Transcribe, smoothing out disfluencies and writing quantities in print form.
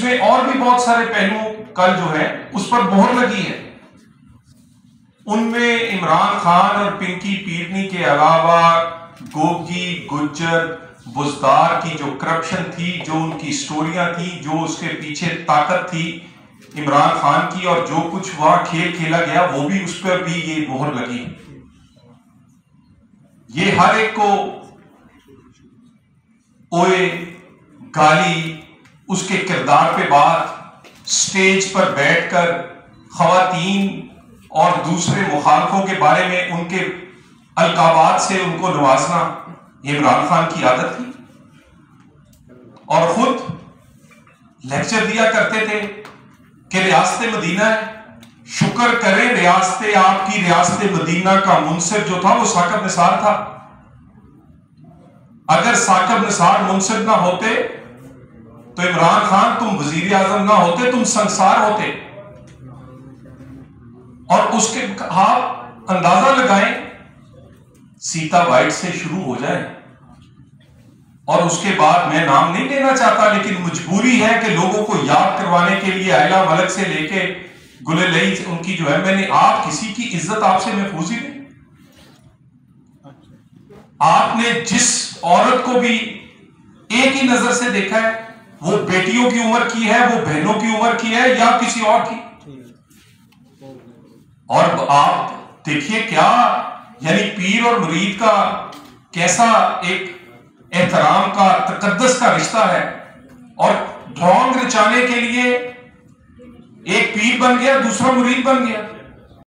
اس میں اور بھی بہت سارے پہلو کل جو ہے اس پر مہر لگی ہے. ان میں عمران خان اور پنکی پیرنی کے علاوہ گوگی، گجر، بزدار کی جو کرپشن تھی، جو ان کی سٹوریاں تھیں، جو اس کے پیچھے طاقت تھی عمران خان کی، اور جو کچھ وہاں کھیل کھیلا گیا وہ بھی اس پر بھی یہ مہر لگی. یہ ہر ایک کو اوئے، گالی، اس کے کردار پہ بات، سٹیج پر بیٹھ کر خواتین اور دوسرے مخالفوں کے بارے میں ان کے القابات سے ان کو نوازنا، یہ عمران خان کی عادت تھی. اور خود لیکچر دیا کرتے تھے کہ ریاست مدینہ ہے، شکر کریں ریاست آپ کی ریاست مدینہ کا منصف جو تھا وہ ثاقب نثار تھا. اگر ثاقب نثار منصف نہ ہوتے تو عمران خان تم وزیر اعظم نہ ہوتے، تم سنسار ہوتے. اور اس کے آپ اندازہ لگائیں، سیتا وائٹ سے شروع ہو جائے اور اس کے بعد میں نام نہیں لینا چاہتا لیکن مجبوری ہے کہ لوگوں کو یاد کروانے کے لیے آئلہ ملک سے لے کے گلے لئی ان کی جو ہے، میں نے آپ کسی کی عزت آپ سے محفوظ ہی نہیں. آپ نے جس عورت کو بھی ایک ہی نظر سے دیکھا ہے وہ بیٹیوں کی عمر کی ہے، وہ بہنوں کی عمر کی ہے یا کسی اور کی. اور آپ دیکھیے کیا یعنی پیر اور مرید کا کیسا ایک احترام کا، تقدس کا رشتہ ہے. اور ڈھونگ رچانے کے لیے ایک پیر بن گیا، دوسرا مرید بن گیا.